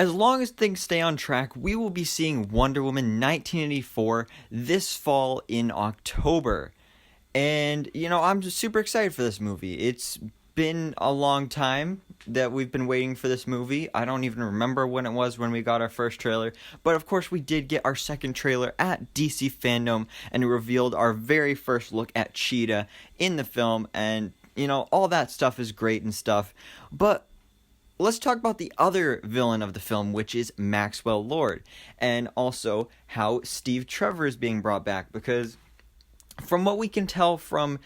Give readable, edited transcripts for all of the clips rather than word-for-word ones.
as long as things stay on track, we will be seeing Wonder Woman 1984 this fall in October. And, I'm just super excited for this movie. It's been a long time that we've been waiting for this movie. I don't even remember when it was when we got our first trailer. But of course, we did get our second trailer at DC Fandom, and it revealed our very first look at Cheetah in the film. And, all that stuff is great and stuff. But let's talk about the other villain of the film, which is Maxwell Lord. And also how Steve Trevor is being brought back. Because from what we can tell from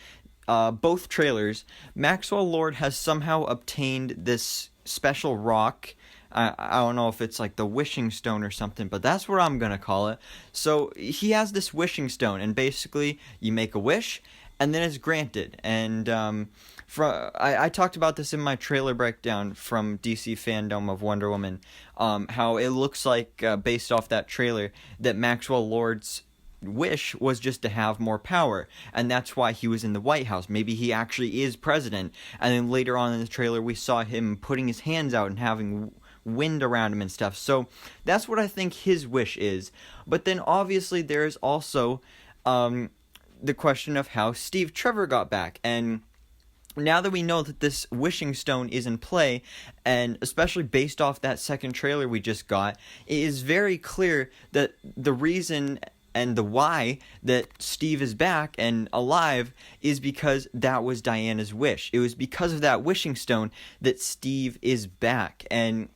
both trailers, Maxwell Lord has somehow obtained this special rock. I don't know if it's like the wishing stone or something, but that's what I'm going to call it. So he has this wishing stone, and basically you make a wish, and then it's granted. And I talked about this in my trailer breakdown from DC Fandom of Wonder Woman, how it looks like, based off that trailer, that Maxwell Lord's wish was just to have more power, and that's why he was in the White House. Maybe he actually is president. And then later on in the trailer we saw him putting his hands out and having wind around him and stuff. So that's what I think his wish is. But then obviously there's also the question of how Steve Trevor got back. And now that we know that this wishing stone is in play, and especially based off that second trailer we just got, it is very clear that the reason and the why that Steve is back and alive is because that was Diana's wish. It was because of that wishing stone that Steve is back. And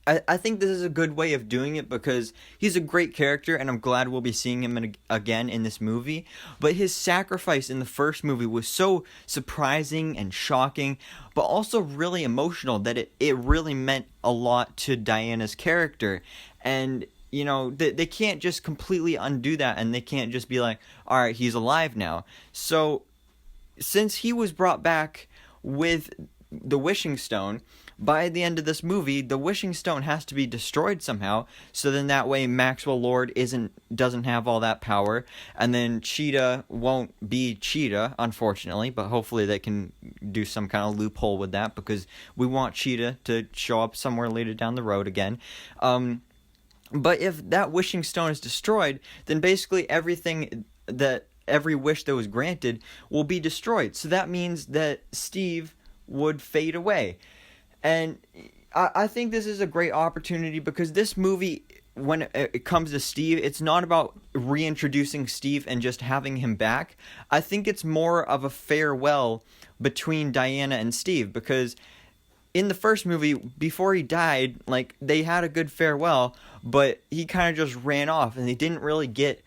I think this is a good way of doing it because he's a great character, and I'm glad we'll be seeing him again in this movie. But his sacrifice in the first movie was so surprising and shocking, but also really emotional, that it really meant a lot to Diana's character. And they can't just completely undo that, and they can't just be like, all right, he's alive now. So since he was brought back with the wishing stone, by the end of this movie, the wishing stone has to be destroyed somehow, so then that way Maxwell Lord doesn't have all that power, and then Cheetah won't be Cheetah, unfortunately, but hopefully they can do some kind of loophole with that, because we want Cheetah to show up somewhere later down the road again. But if that wishing stone is destroyed, then basically every wish that was granted will be destroyed. So that means that Steve would fade away. And I think this is a great opportunity, because this movie, when it comes to Steve, it's not about reintroducing Steve and just having him back. I think it's more of a farewell between Diana and Steve, because in the first movie, before he died, they had a good farewell, but he kind of just ran off, and they didn't really get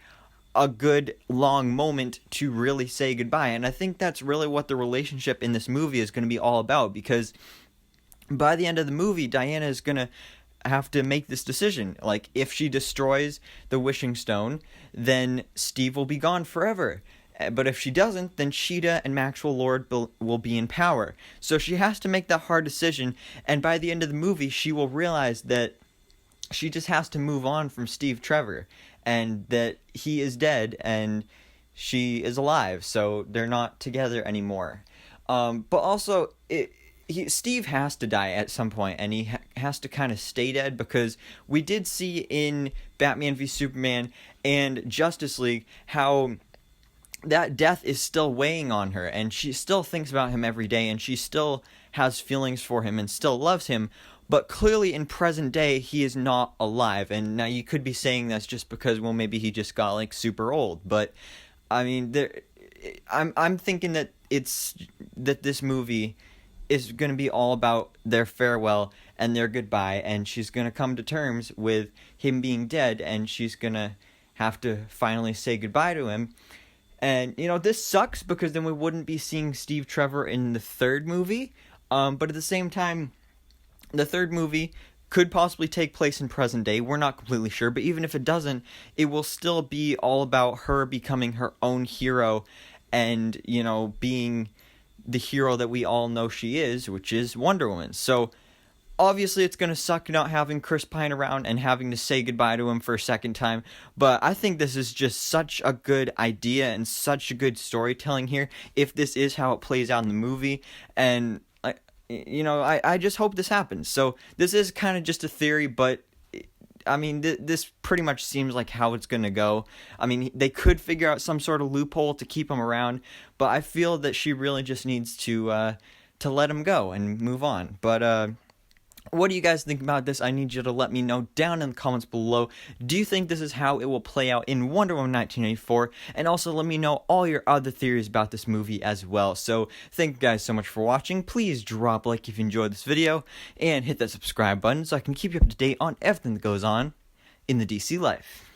a good long moment to really say goodbye. And I think that's really what the relationship in this movie is going to be all about, because by the end of the movie, Diana is going to have to make this decision. If she destroys the wishing stone, then Steve will be gone forever. But if she doesn't, then Cheetah and Maxwell Lord will be in power. So she has to make that hard decision, and by the end of the movie, she will realize that she just has to move on from Steve Trevor, and that he is dead and she is alive, so they're not together anymore. But also, Steve has to die at some point, and he has to kind of stay dead, because we did see in Batman v Superman and Justice League how that death is still weighing on her, and she still thinks about him every day, and she still has feelings for him and still loves him, but clearly in present day he is not alive. And now you could be saying that's just because, well, maybe he just got super old, but I mean, I'm thinking that this movie is going to be all about their farewell and their goodbye, and she's going to come to terms with him being dead, and she's going to have to finally say goodbye to him. And, this sucks, because then we wouldn't be seeing Steve Trevor in the third movie. But at the same time, the third movie could possibly take place in present day. We're not completely sure. But even if it doesn't, it will still be all about her becoming her own hero and, being the hero that we all know she is, which is Wonder Woman. So obviously, it's going to suck not having Chris Pine around and having to say goodbye to him for a second time. But I think this is just such a good idea and such a good storytelling here, if this is how it plays out in the movie. And I just hope this happens. So this is kind of just a theory, but I mean, this pretty much seems like how it's going to go. I mean, they could figure out some sort of loophole to keep him around, but I feel that she really just needs to let him go and move on. But what do you guys think about this? I need you to let me know down in the comments below. Do you think this is how it will play out in Wonder Woman 1984? And also let me know all your other theories about this movie as well. So thank you guys so much for watching. Please drop a like if you enjoyed this video, and hit that subscribe button so I can keep you up to date on everything that goes on in the DC life.